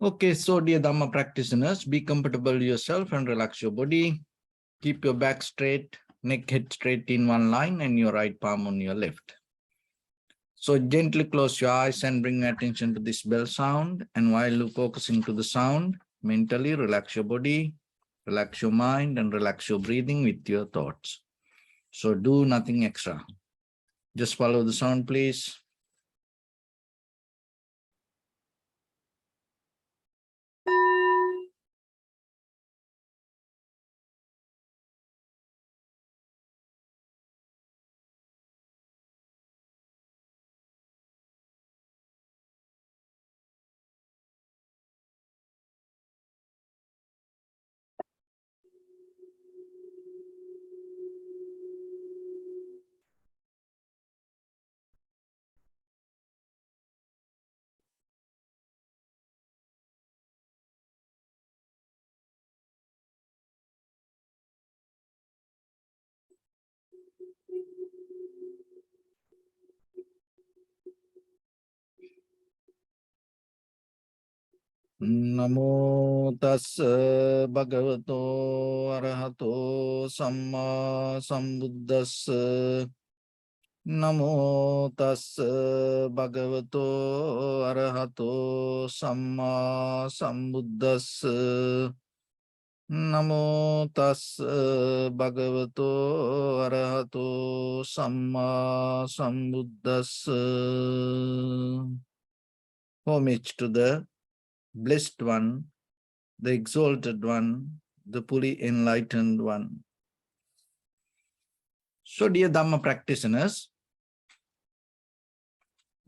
Okay, so dear Dharma practitioners, be comfortable yourself and relax your body. Keep your back straight, neck head straight in one line and your right palm on your left. So gently close your eyes and bring attention to this bell sound. And while you're focusing to the sound, mentally relax your body, relax your mind and relax your breathing with your thoughts. So do nothing extra. Just follow the sound, please. Namo tassa bhagavato arahato samma sambuddhassa. Namo tassa bhagavato arahato samma sambuddhassa. Namo tassa bhagavato arahato samma sambuddhassa. Homage to the Blessed One, the Exalted One, the fully enlightened One. So, dear Dhamma practitioners,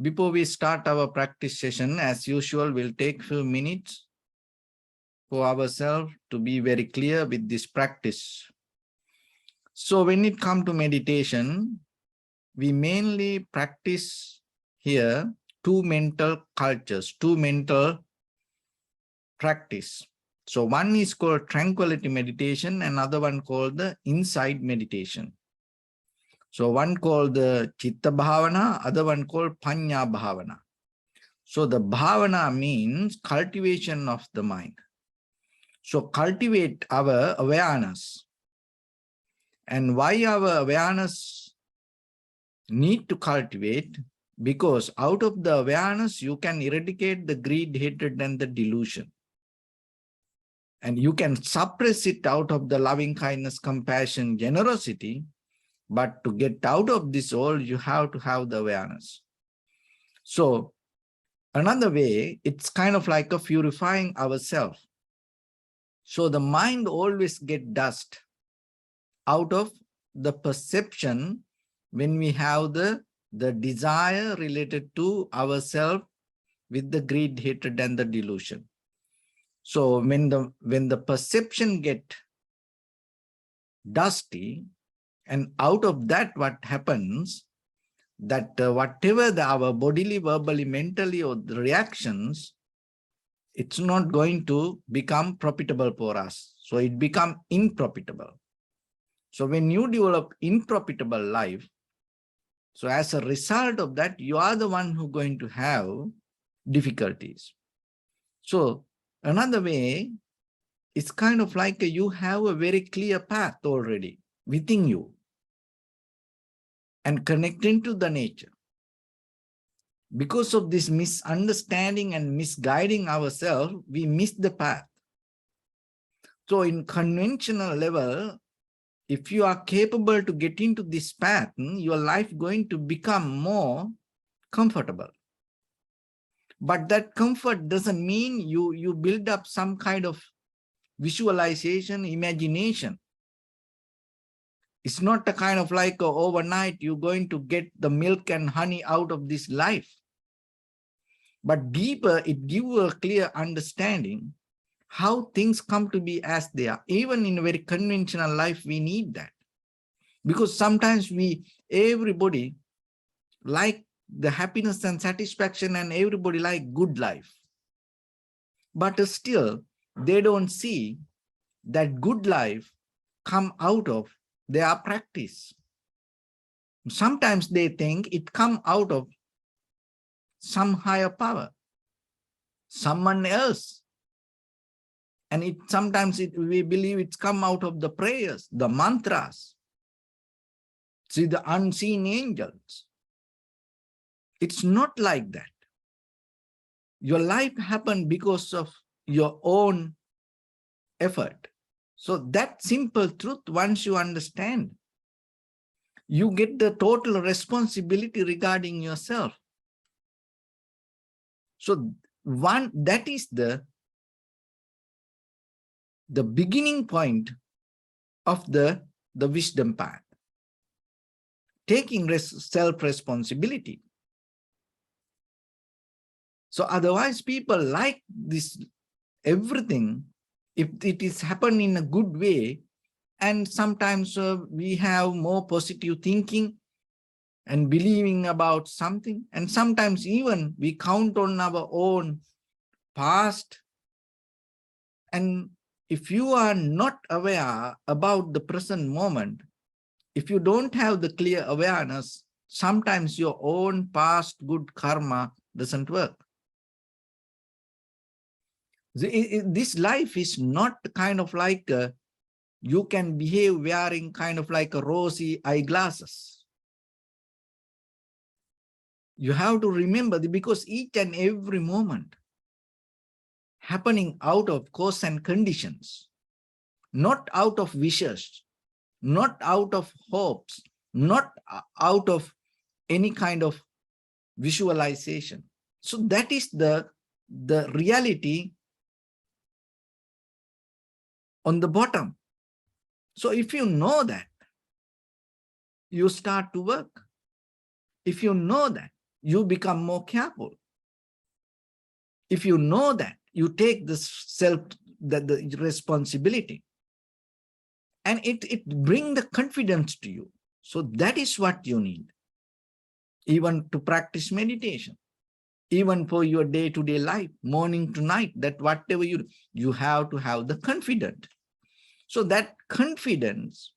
before we start our practice session, as usual, we'll take few minutes for ourselves to be very clear with this practice. So, when it comes to meditation, we mainly practice here two mental cultures, two mental practice. So one is called tranquility meditation, another one called the insight meditation. So one called the chitta bhavana, other one called panya bhavana. So the bhavana means cultivation of the mind. So cultivate our awareness. And why our awareness need to cultivate? Because out of the awareness, you can eradicate the greed, hatred, and the delusion. And you can suppress it out of the loving kindness, compassion, generosity. But to get out of this all, you have to have the awareness. So another way, it's kind of like a purifying ourselves. So the mind always get dust out of the perception when we have the desire related to ourselves with the greed, hatred, and the delusion. So when the perception get dusty, and out of that, what happens, that whatever our bodily, verbally, mentally, or the reactions, it's not going to become profitable for us. So it become unprofitable. So when you develop unprofitable life, so as a result of that, you are the one who going to have difficulties. So another way, it's kind of like you have a very clear path already within you and connecting to the nature. Because of this misunderstanding and misguiding ourselves, we miss the path. So in conventional level, if you are capable to get into this path, your life going to become more comfortable. But that comfort doesn't mean you build up some kind of visualization, imagination. It's not a kind of like overnight you're going to get the milk and honey out of this life. But deeper, it gives a clear understanding how things come to be as they are. Even in a very conventional life, we need that. Because sometimes everybody like the happiness and satisfaction, and everybody like good life. But still, they don't see that good life come out of their practice. Sometimes they think it come out of some higher power, someone else And sometimes we believe it's come out of the prayers, the mantras, see the unseen angels. It's not like that. Your life happened because of your own effort. So that simple truth, once you understand, you get the total responsibility regarding yourself. So that is the beginning point of the wisdom path. Taking self-responsibility. So otherwise people like this, everything, if it is happened in a good way, and sometimes we have more positive thinking and believing about something, and sometimes even we count on our own past. And if you are not aware about the present moment, if you don't have the clear awareness, sometimes your own past good karma doesn't work. This life is not kind of like you can behave wearing kind of like a rosy eyeglasses. You have to remember that, because each and every moment happening out of cause and conditions, not out of wishes, not out of hopes, not out of any kind of visualization. So that is the reality on the bottom. So if you know that, you start to work. If you know that, you become more careful. If you know that, you take the the responsibility, and it brings the confidence to you. So that is what you need, even to practice meditation, even for your day-to-day life, morning to night, that whatever you have to have the confidence. So that confidence,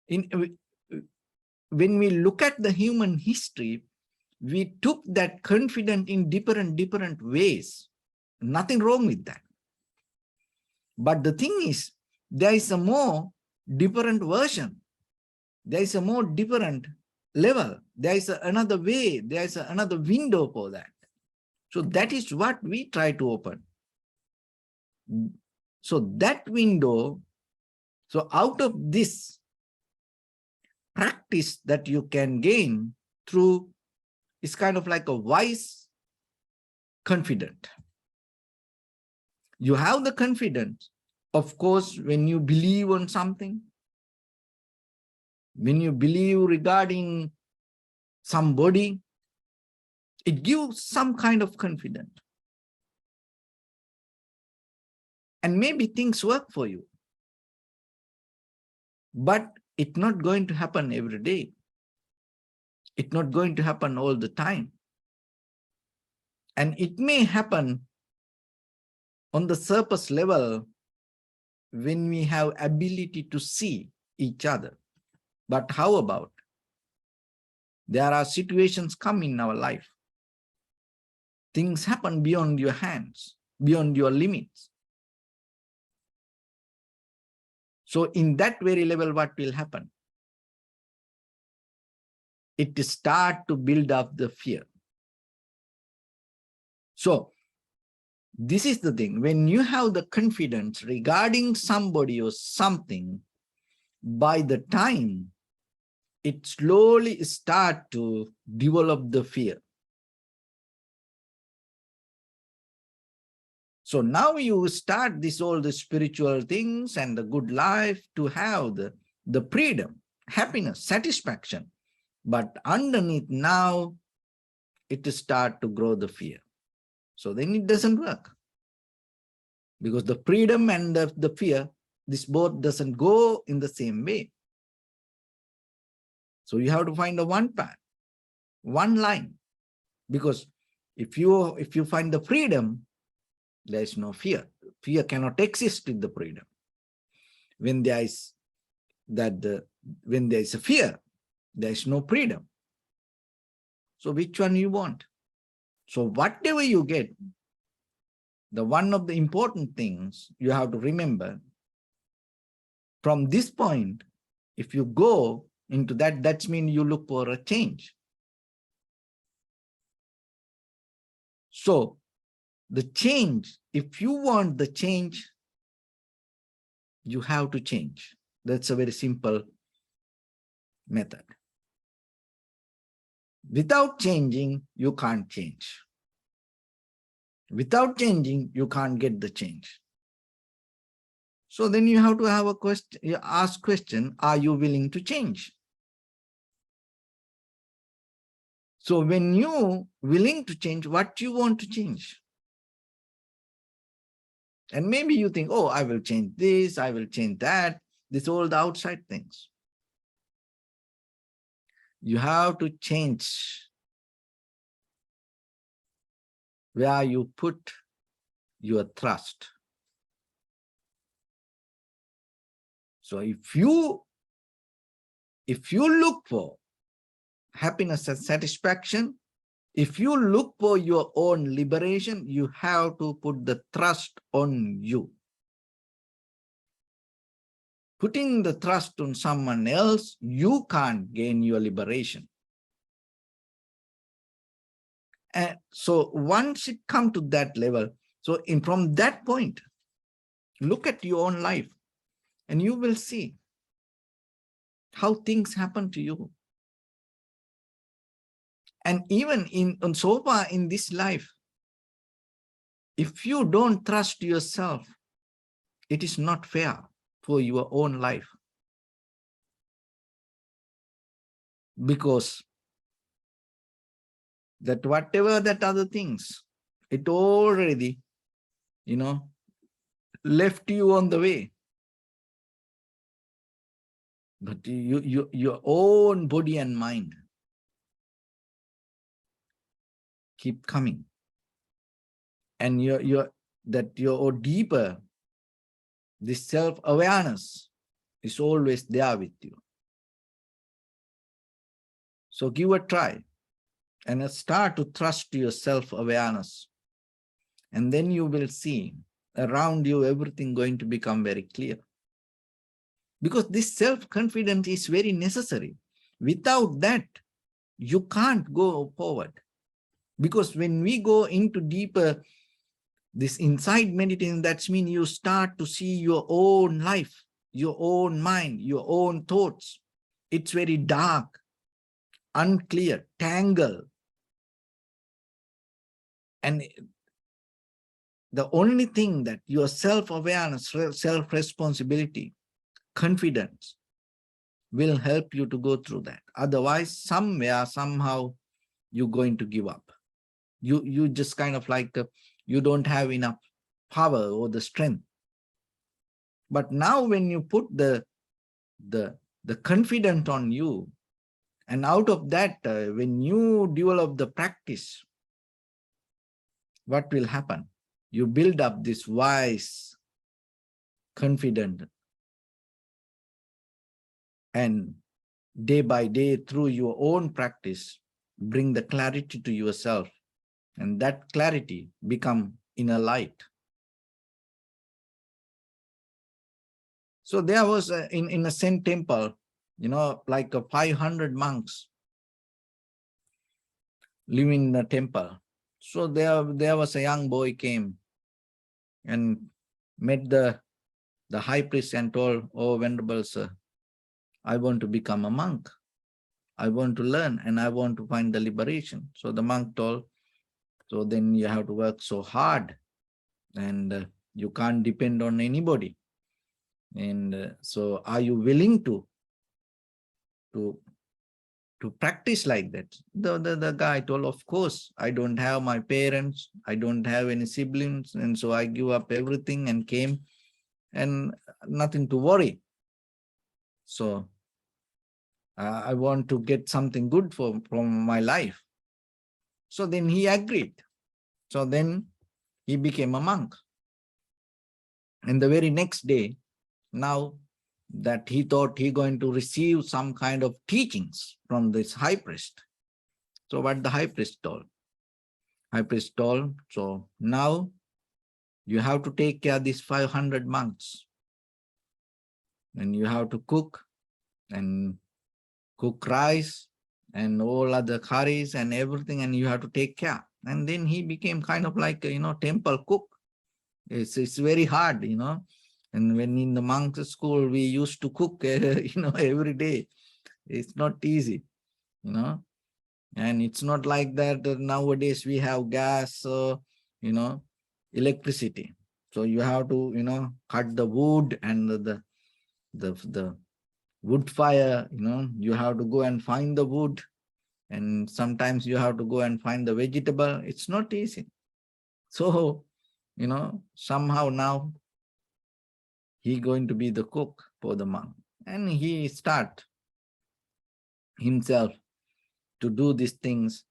when we look at the human history, we took that confidence in different ways. Nothing wrong with that. But the thing is, there is a more different version. There is a more different level. There is another way. There is another window for that. So that is what we try to open. So that window, so out of this practice that you can gain through, is kind of like a wise confident. You have the confidence, of course, when you believe on something, when you believe regarding somebody, it gives some kind of confidence. And maybe things work for you, but it's not going to happen every day. It's not going to happen all the time. And it may happen on the surface level when we have ability to see each other. But how about, there are situations come in our life. Things happen beyond your hands, beyond your limits. So in that very level, what will happen? It start to build up the fear. So this is the thing. When you have the confidence regarding somebody or something, by the time it slowly start to develop the fear. So now you start all the spiritual things and the good life to have the freedom, happiness, satisfaction. But underneath now, it start to grow the fear. So then it doesn't work. Because the freedom and the fear, this both doesn't go in the same way. So you have to find a one path, one line. Because if you find the freedom, there is no fear. Fear cannot exist with the freedom. When there is when there is a fear, there is no freedom. So which one you want? So whatever you get, the one of the important things you have to remember, from this point, if you go into that, that means you look for a change. So the change, if you want the change, you have to change. That's a very simple method. Without changing, you can't change. Without changing, you can't get the change. So then you have to have a question, you ask question, are you willing to change? So when you willing to change, what you want to change? And maybe you think, oh, I will change this, I will change that. This all the outside things. You have to change where you put your trust. So if you look for happiness and satisfaction, if you look for your own liberation, you have to put the trust on you. Putting the trust on someone else, you can't gain your liberation. And so once it comes to that level, so from that point, look at your own life and you will see how things happen to you. And even so far in this life, if you don't trust yourself, it is not fair for your own life. Because that whatever that other things, it already, left you on the way. But your own body and mind keep coming. And your deeper, this self-awareness is always there with you. So give a try and start to trust your self-awareness. And then you will see around you everything going to become very clear. Because this self-confidence is very necessary. Without that, you can't go forward. Because when we go into deeper, this inside meditation, that means you start to see your own life, your own mind, your own thoughts. It's very dark, unclear, tangled. And the only thing that your self-awareness, self-responsibility, confidence will help you to go through that. Otherwise, somewhere, somehow, you're going to give up. You just kind of like, you don't have enough power or the strength. But now when you put the confidence on you, and out of that, when you develop the practice, what will happen? You build up this wise, confident, and day by day through your own practice, bring the clarity to yourself, and that clarity become inner light. So there was in a Zen temple, like 500 monks living in a temple. So there was a young boy came and met the high priest and told, "Oh, Venerable Sir, I want to become a monk. I want to learn and I want to find the liberation." So the monk told, "So then you have to work so hard and you can't depend on anybody. And so are you willing to practice like that?" The guy told, "Of course, I don't have my parents, I don't have any siblings, and so I give up everything and came, and nothing to worry. So I want to get something good from my life." So then he agreed. So then he became a monk. And the very next day, now that he thought he going to receive some kind of teachings from this high priest. So what the high priest told? High priest told, "So now You have to take care of these 500 monks. And you have to cook and cook rice and all other curries and everything, and you have to take care. And then he became kind of like a, temple cook. It's very hard, And when in the monks' school, we used to cook, every day. It's not easy, And it's not like that nowadays we have gas, you know, electricity. So you have to, cut the wood and the wood fire, you have to go and find the wood. And sometimes you have to go and find the vegetable. It's not easy. So, somehow now he going to be the cook for the monk. And he start himself to do these things.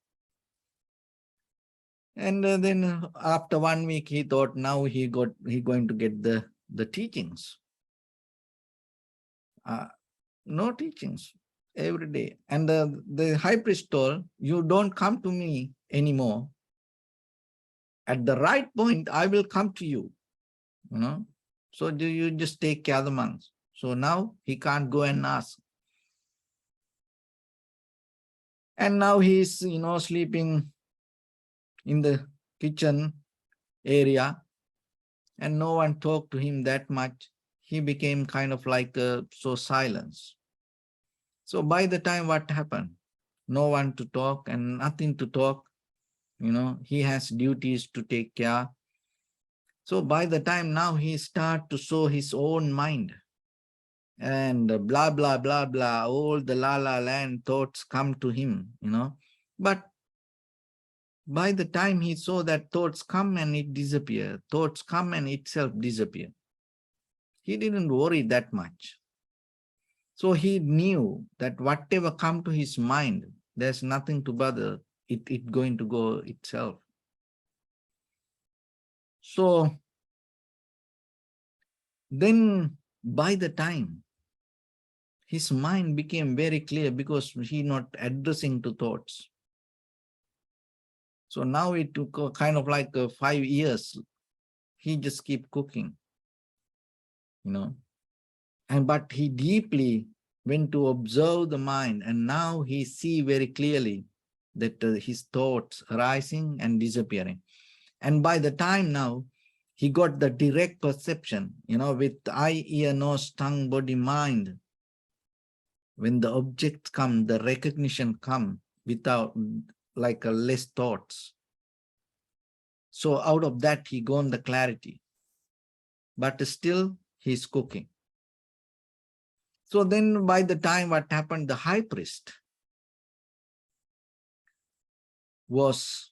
And then after 1 week, he thought now he going to get the teachings. No teachings every day. And the high priest told, you don't come to me anymore. At the right point, I will come to you. So do you just take care of the monks? So now he can't go and ask. And now he's, sleeping in the kitchen area, and no one talked to him that much. He became kind of like so silence. So by the time what happened? No one to talk and nothing to talk. He has duties to take care. So by the time now he start to show his own mind, and blah, blah, blah, blah, all the la la land thoughts come to him, But by the time he saw that thoughts come and it disappear, thoughts come and itself disappear, he didn't worry that much. So he knew that whatever come to his mind, there's nothing to bother, it going to go itself. So then by the time his mind became very clear, because he not addressing to thoughts. So now it took kind of like 5 years. He just keep cooking, but he deeply went to observe the mind, and now he see very clearly that his thoughts arising and disappearing. And by the time now, he got the direct perception, with eye, ear, nose, tongue, body, mind. When the objects come, the recognition come without like a less thoughts. So out of that, he got the clarity. But still, he's cooking. So then by the time what happened, the high priest was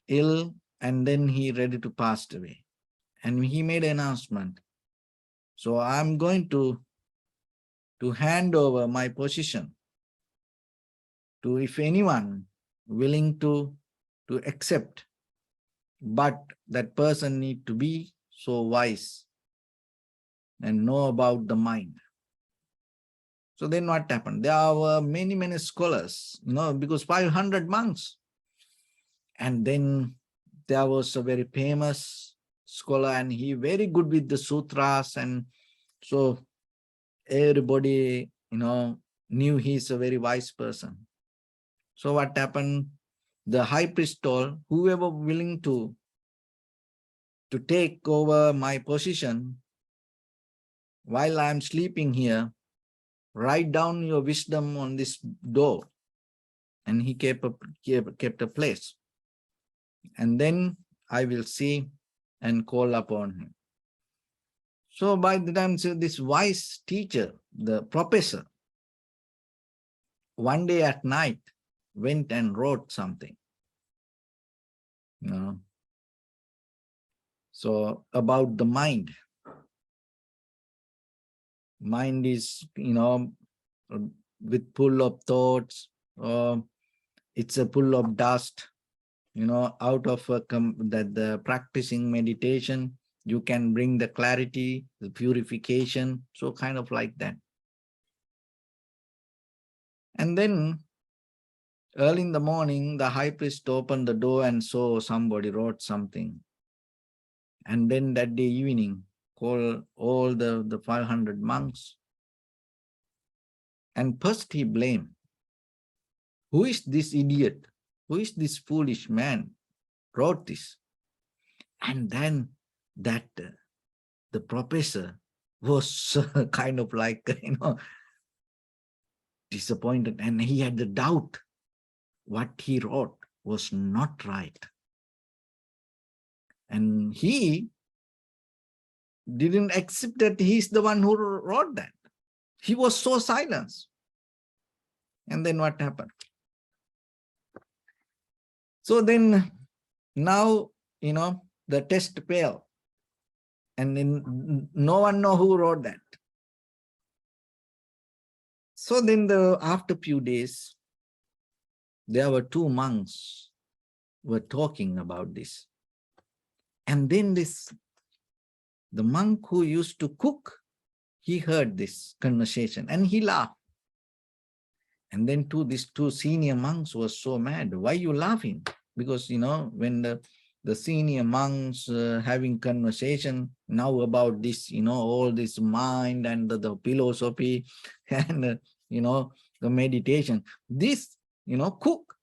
ill, and then he ready to pass away. And he made an announcement. So I'm going to hand over my position to if anyone willing to accept, but that person need to be so wise and know about the mind. So then what happened? There were many, many scholars, because 500 monks. And then there was a very famous scholar, and he very good with the sutras. And so everybody, knew he's a very wise person. So what happened? The high priest told, whoever willing to take over my position while I'm sleeping here, write down your wisdom on this door. And he kept a place. And then I will see and call upon him. So by the time this wise teacher, the professor, one day at night went and wrote something. So about the mind. Mind is, with full of thoughts, it's a full of dust, out of the practicing meditation, you can bring the clarity, the purification, so kind of like that. And then early in the morning, the high priest opened the door and saw somebody wrote something. And then that day evening, call all the 500 monks. And first he blamed, who is this idiot? Who is this foolish man wrote this? And then that the professor was kind of like, disappointed, and he had the doubt what he wrote was not right. And he didn't accept that he's the one who wrote that. He was so silenced. And then what happened? So then now, the test failed. And then no one know who wrote that. So then after a few days, there were two monks were talking about this. And then the monk who used to cook, he heard this conversation and he laughed. And then these two senior monks were so mad. Why you laughing? Because, when the senior monks having conversation now about this, all this mind and the philosophy and, the meditation, this, cook,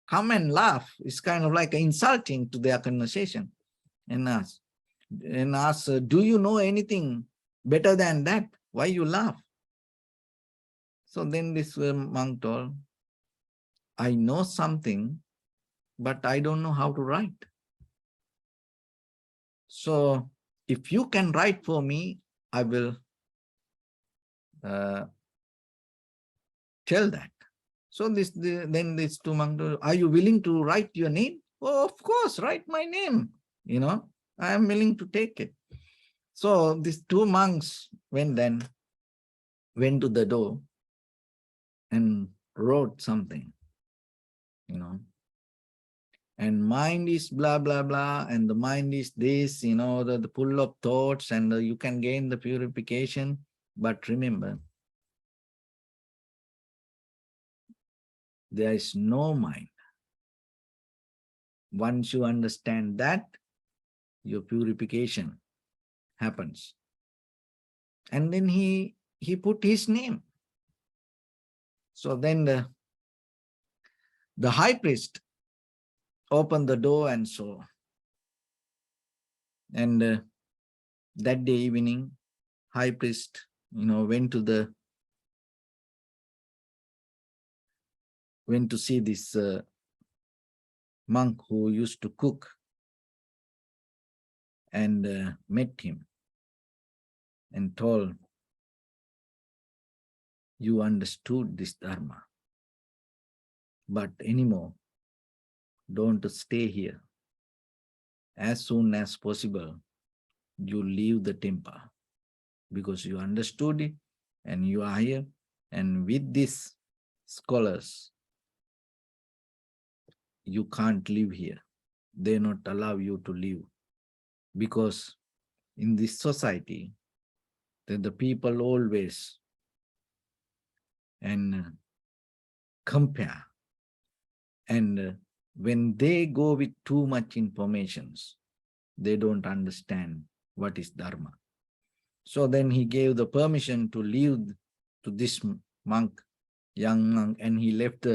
come and laugh. It's kind of like insulting to their conversation. And ask, do you know anything better than that? Why you laugh? So then this monk told, I know something, but I don't know how to write. So if you can write for me, I will tell that. So then these two monks told, are you willing to write your name? Oh, of course, write my name. I am willing to take it. So these two monks went to the door and wrote something, and mind is blah, blah, blah, and the mind is this, the full of thoughts, and you can gain the purification. But remember, there is no mind. Once you understand that, your purification happens. And then he put his name. So then the high priest opened the door and saw. And that day evening, high priest, went to see this monk who used to cook, and met him and told, you understood this Dharma, but anymore, don't stay here. As soon as possible, you leave the temple, because you understood it and you are here. And with these scholars, you can't live here. They not allow you to live, because in this society, the people always compare. And when they go with too much informations, they don't understand what is Dharma. So then he gave the permission to leave to this monk, young monk, and he left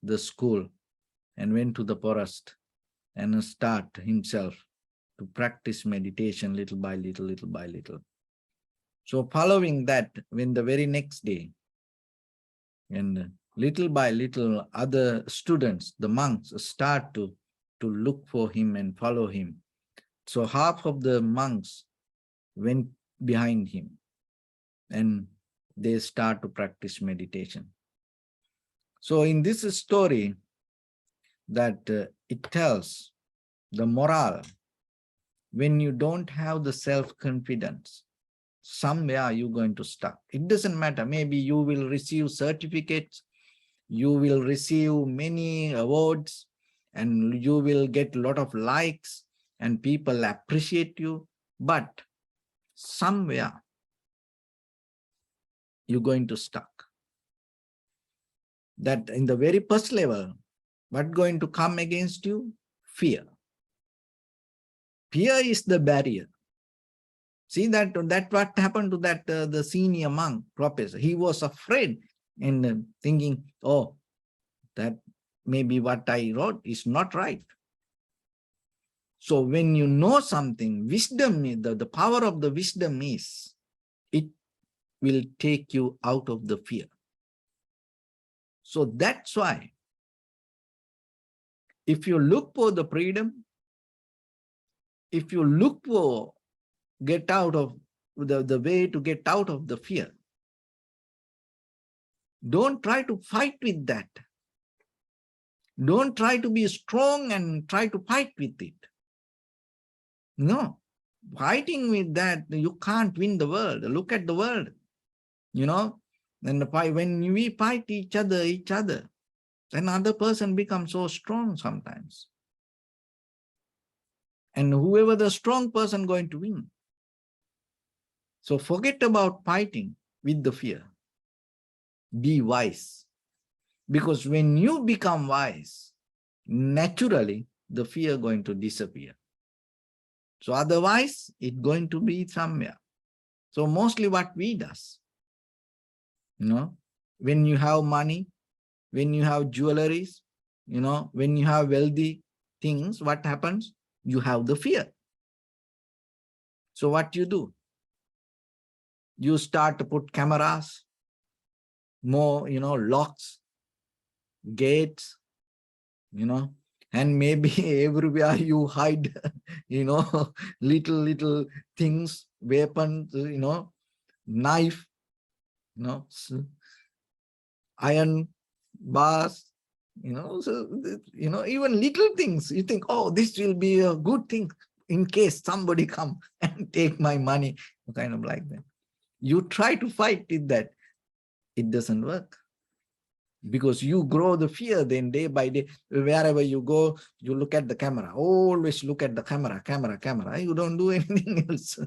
the school and went to the forest and start himself to practice meditation little by little, little by little. So following that, when the very next day, and little by little, other students, the monks, start to look for him and follow him. So half of the monks went behind him and they start to practice meditation. So in this story, that it tells the moral, when you don't have the self-confidence, somewhere you're going to stuck. It doesn't matter. Maybe you will receive certificates, you will receive many awards, and you will get a lot of likes, and people appreciate you. But somewhere you're going to stuck. That in the very first level, what's going to come against you? Fear. Fear is the barrier. See that what happened to that the senior monk professor. He was afraid and thinking, oh, that maybe what I wrote is not right. So when you know something, wisdom, the power of the wisdom is, it will take you out of the fear. So that's why, if you look for the freedom, if you look for get out of the way to get out of the fear, don't try to fight with that. Don't try to be strong and try to fight with it. No, fighting with that, you can't win the world. Look at the world, and when we fight each other, then other person becomes so strong sometimes. And whoever the strong person going to win. So forget about fighting with the fear. Be wise. Because when you become wise, naturally, the fear going to disappear. So otherwise, it's going to be somewhere. So mostly what we does, when you have money, when you have jewelries, when you have wealthy things, what happens? You have the fear. So what you do? You start to put cameras, more, locks, gates, and maybe everywhere you hide, little things, weapons, knife, iron bars, even little things. You think, oh, this will be a good thing in case somebody come and take my money, kind of like that. You try to fight with that. It doesn't work. Because you grow the fear, then day by day, wherever you go, you look at the camera. Always look at the camera. You don't do anything else.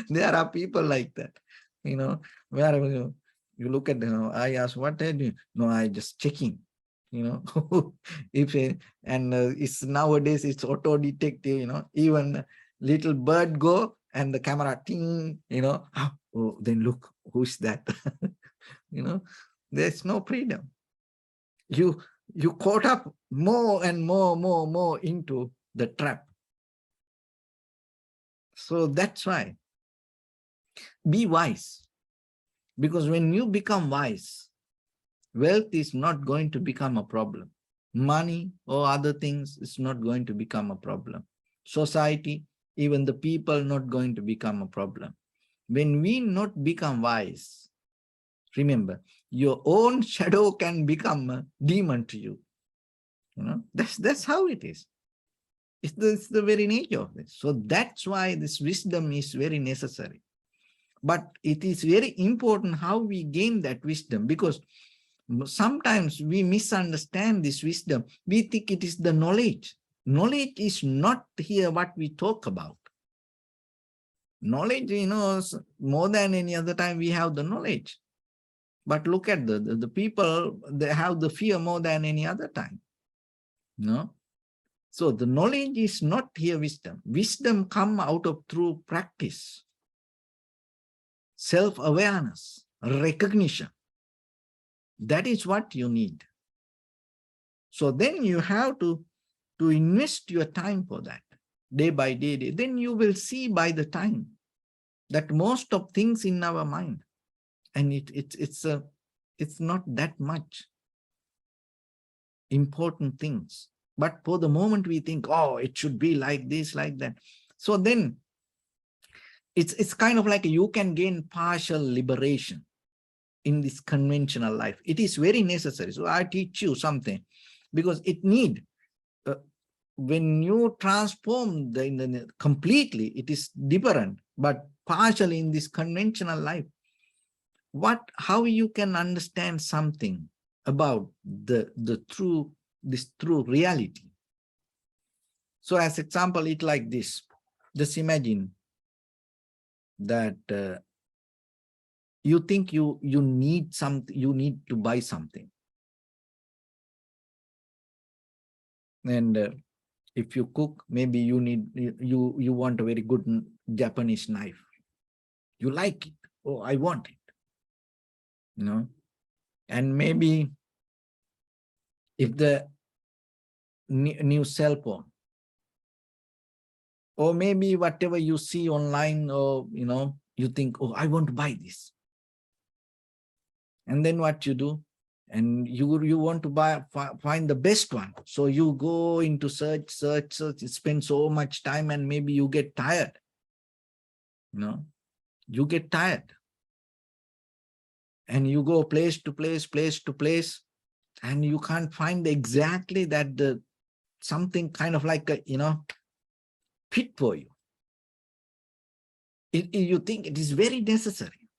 There are people like that. Wherever you look at them, I ask, what are you doing? No, I just checking. If and it's nowadays it's auto detective. Even little bird go and the camera ting. Oh, then look, who's that? There's no freedom. You caught up more and more into the trap. So that's why, be wise. Because when you become wise, wealth is not going to become a problem. Money or other things is not going to become a problem. Society, even the people, not going to become a problem. When we not become wise, remember, your own shadow can become a demon to you. That's how it is. It's the very nature of this. So that's why this wisdom is very necessary. But it is very important how we gain that wisdom, because sometimes we misunderstand this wisdom. We think it is the knowledge. Knowledge is not here what we talk about. Knowledge, more than any other time we have the knowledge. But look at the people, they have the fear more than any other time. So the knowledge is not here wisdom. Wisdom come out of through practice, self-awareness, recognition. That is what you need. So then you have to invest your time for that, day by day. Then you will see by the time that most of things in our mind, and it's not that much important things. But for the moment we think, oh, it should be like this, like that. So then it's kind of like you can gain partial liberation in this conventional life. It is very necessary. So I teach you something, because it need, when you transform the completely, it is different, but partially in this conventional life, how you can understand something about this true reality. So as example, it like this. Just imagine that you think you need something, you need to buy something. And If you cook, maybe you want a very good Japanese knife. You like it. Oh, I want it. And maybe if the new cell phone, or maybe whatever you see online, or you think, oh, I want to buy this. And then what you do? And you want to find the best one. So you go into search, spend so much time, and maybe you get tired. You get tired. And you go place to place, and you can't find exactly that something kind of like a, fit for you. You think it is very necessary.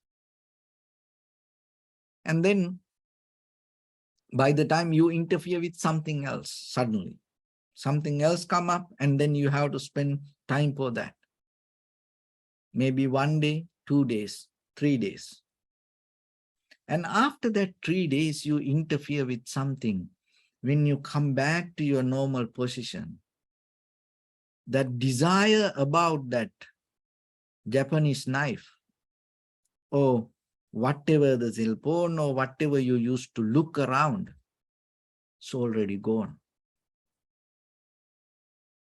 And then by the time you interfere with something else, suddenly something else come up, and then you have to spend time for that. Maybe 1 day, 2 days, 3 days. And after that 3 days, you interfere with something. When you come back to your normal position, that desire about that Japanese knife, or whatever the cell phone, or whatever you used to look around, it's already gone.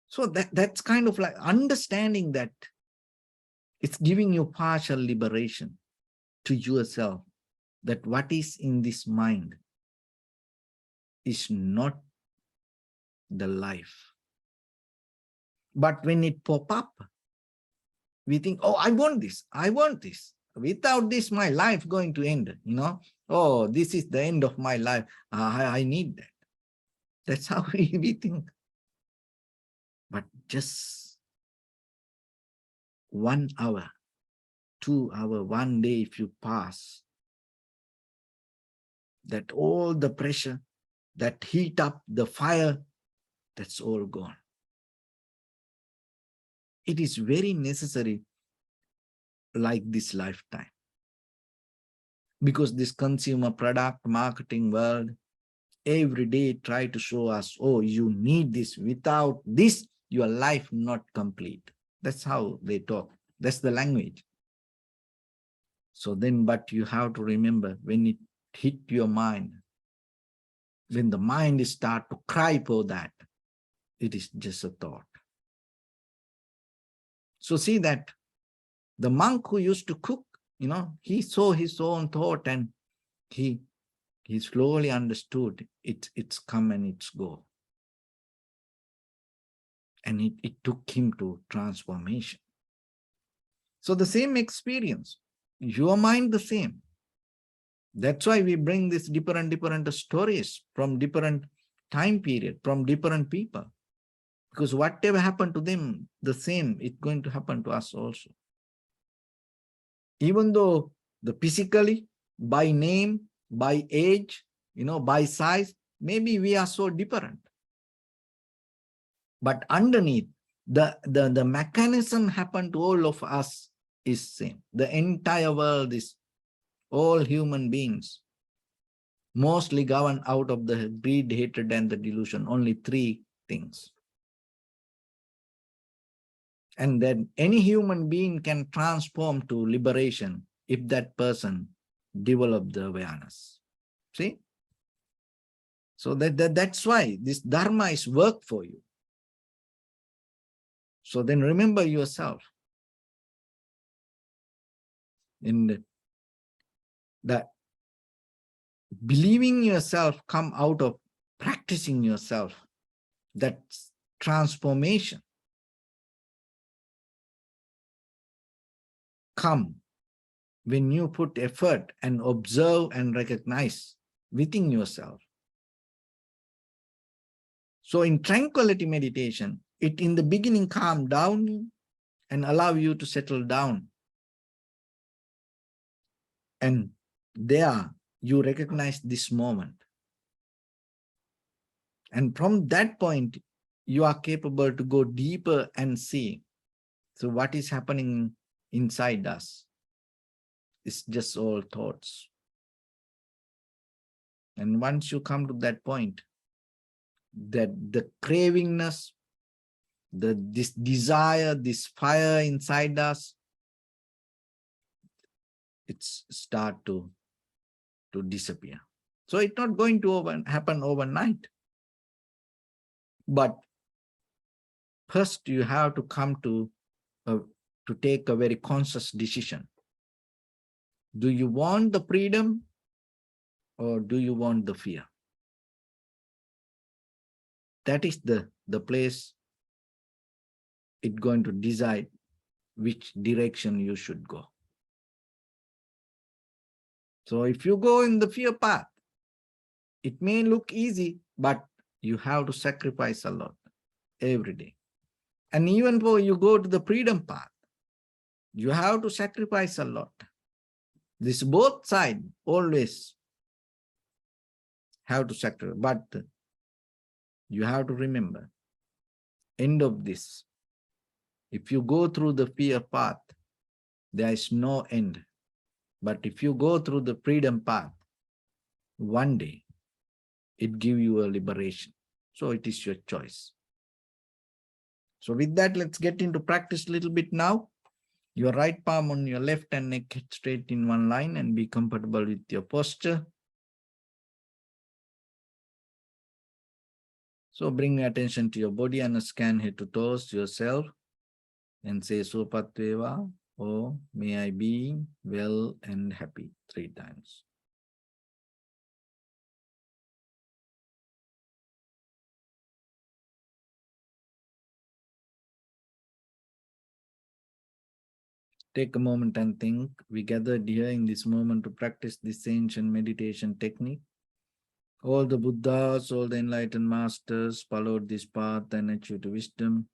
So that's kind of like understanding that it's giving you partial liberation to yourself, that what is in this mind is not the life. But when it pop up, we think, oh, I want this. Without this, my life going to end, Oh, this is the end of my life. I need that. That's how we think. But just 1 hour, 2 hour, 1 day, if you pass, that all the pressure, that heat up, the fire, that's all gone. It is very necessary like this lifetime. Because this consumer product marketing world, every day try to show us, oh, you need this. Without this, your life not complete. That's how they talk. That's the language. So then, but you have to remember, when it hit your mind, when the mind start to cry for that, it is just a thought. So see that the monk who used to cook, he saw his own thought, and he slowly understood it's come and it's go. And it took him to transformation. So the same experience, your mind the same. That's why we bring these different stories from different time period, from different people. Because whatever happened to them, the same, it's going to happen to us also. Even though the physically, by name, by age, by size, maybe we are so different. But underneath, the mechanism happened to all of us is same. The entire world is all human beings, mostly governed out of the greed, hatred, and the delusion. Only 3 things. And then any human being can transform to liberation if that person develop the awareness. See? So that's why this Dharma is work for you. So then remember yourself. In that believing yourself come out of practicing yourself. That transformation come when you put effort and observe and recognize within yourself. So in tranquility meditation, it in the beginning calm down and allow you to settle down. And there you recognize this moment. And from that point, you are capable to go deeper and see. So what is happening inside us? It's just all thoughts. And once you come to that point, that the cravingness, this desire, this fire inside us, it's start to disappear. So it's not going to happen overnight. But first you have to come to take a very conscious decision. Do you want the freedom or do you want the fear? That is the place it's going to decide which direction you should go. So if you go in the fear path, it may look easy, but you have to sacrifice a lot every day. And even though you go to the freedom path, you have to sacrifice a lot. This both sides always have to sacrifice, but you have to remember, end of this, if you go through the fear path, there is no end. But if you go through the freedom path, one day it gives you a liberation. So it is your choice. So with that, let's get into practice a little bit now. Your right palm on your left and neck straight in one line, and be comfortable with your posture. So bring your attention to your body and scan head to toes yourself and say Sopatveva, or may I be well and happy 3 times. Take a moment and think. We gathered here in this moment to practice this ancient meditation technique. All the Buddhas, all the enlightened masters followed this path and achieved wisdom.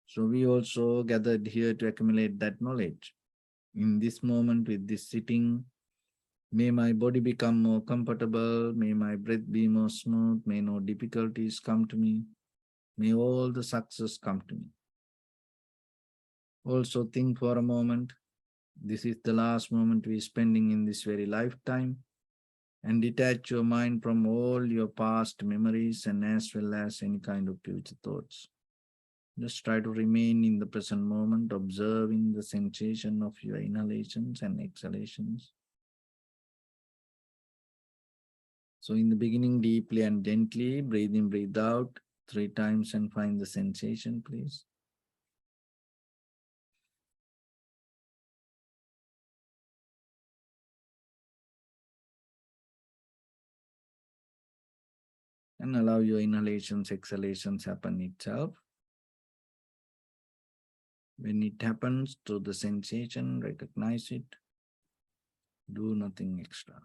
So we also gathered here to accumulate that knowledge. In this moment with this sitting, may my body become more comfortable, may my breath be more smooth, may no difficulties come to me, may all the success come to me. Also think for a moment, this is the last moment we're spending in this very lifetime, and detach your mind from all your past memories and as well as any kind of future thoughts. Just try to remain in the present moment, observing the sensation of your inhalations and exhalations. So in the beginning, deeply and gently, breathe in, breathe out 3 times and find the sensation, please. And allow your inhalations, exhalations happen itself. When it happens to the sensation, recognize it. Do nothing extra.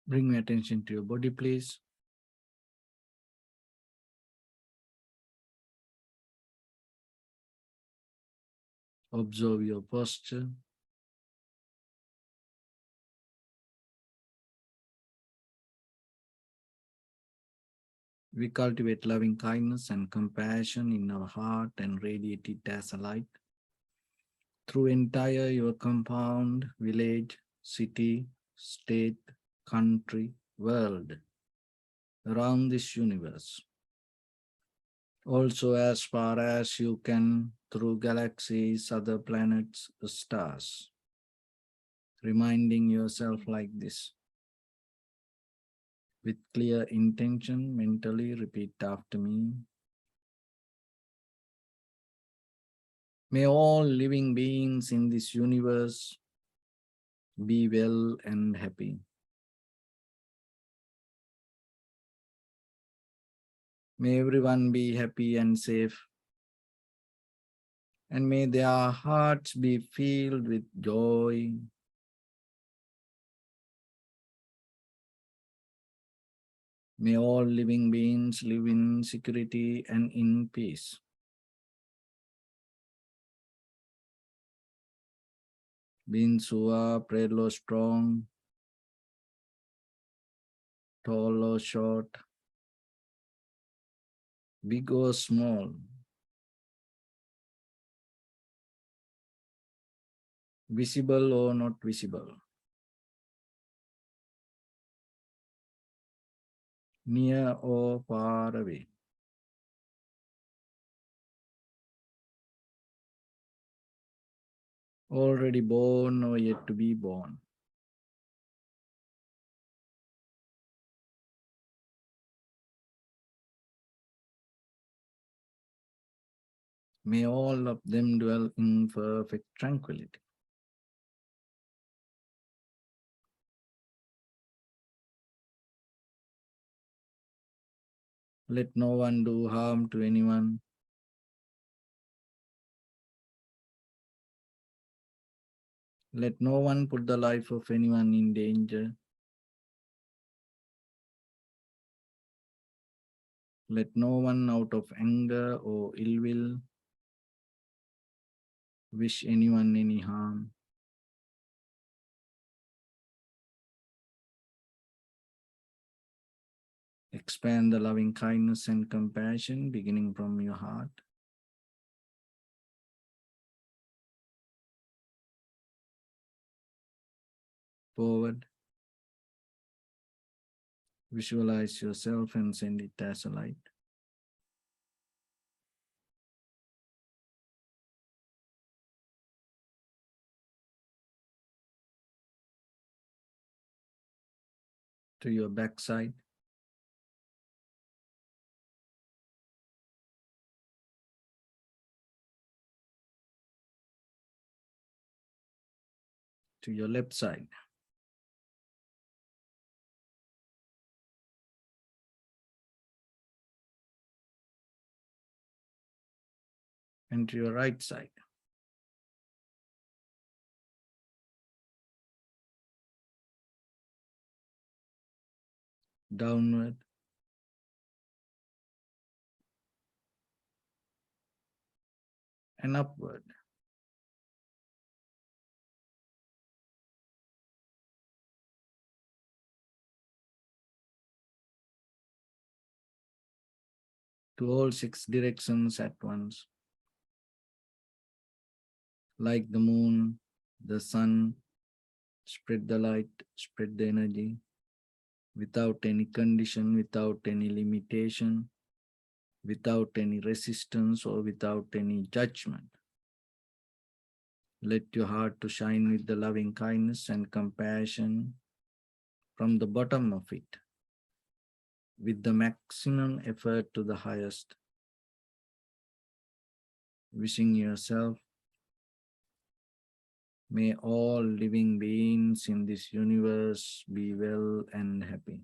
Bring your attention to your body, please. Observe your posture. We cultivate loving kindness and compassion in our heart and radiate it as a light through entire your compound, village, city, state, country, world, around this universe. Also as far as you can through galaxies, other planets, stars. Reminding yourself like this. With clear intention, mentally repeat after me. May all living beings in this universe be well and happy. May everyone be happy and safe. And may their hearts be filled with joy. May all living beings live in security and in peace. Beings who are frail or strong, tall or short, big or small, visible or not visible, near or far away. Already born or yet to be born. May all of them dwell in perfect tranquility. Let no one do harm to anyone. Let no one put the life of anyone in danger. Let no one out of anger or ill will wish anyone any harm. Expand the loving kindness and compassion beginning from your heart. Forward. Visualize yourself and send it as a light. To your backside. To your left side. And to your right side. Downward. And upward. To all 6 directions at once. Like the moon, the sun, spread the light, spread the energy, without any condition, without any limitation, without any resistance or without any judgment. Let your heart to shine with the loving kindness and compassion from the bottom of it, with the maximum effort to the highest. Wishing yourself, may all living beings in this universe be well and happy.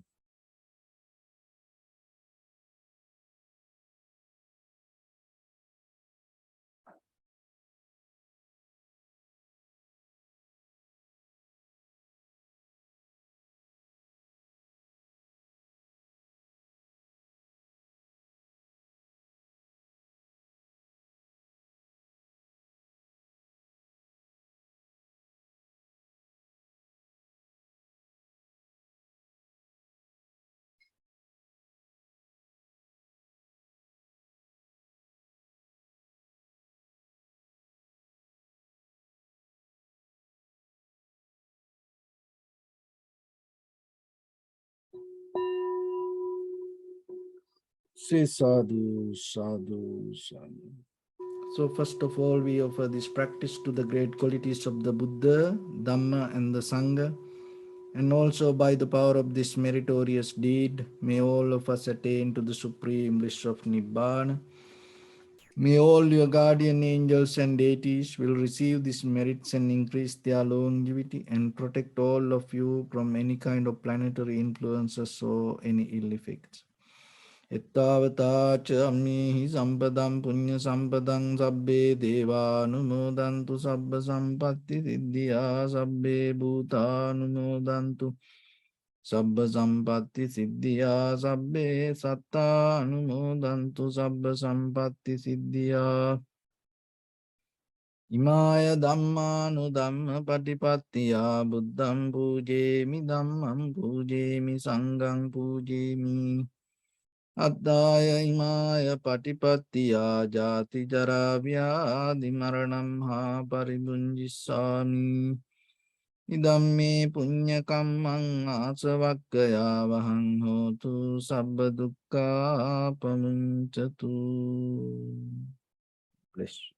Say sadhu, sadhu, sadhu. So first of all, we offer this practice to the great qualities of the Buddha, Dhamma and the Sangha. And also by the power of this meritorious deed, may all of us attain to the supreme bliss of Nibbana. May all your guardian angels and deities will receive these merits and increase their longevity and protect all of you from any kind of planetary influences or any ill effects. Ettavata cha ammihi sampadam punya sampadam sabbe deva numodantu sabba sampatti siddhya sabbe bhuta numodantu sabba sampatti siddhya sabbe satta numodantu sabba sampatti siddhya. Imaya dhammanu dhamma patipattiya buddham pujemi dhammam pujemi sangham pujemi. Addaya imaya patipattiya jati jara vyadi maranam ha paribunjisami. Idamme punya kammang asavakkaya vahang hotu sabba dukkha pamuncatu. Bless.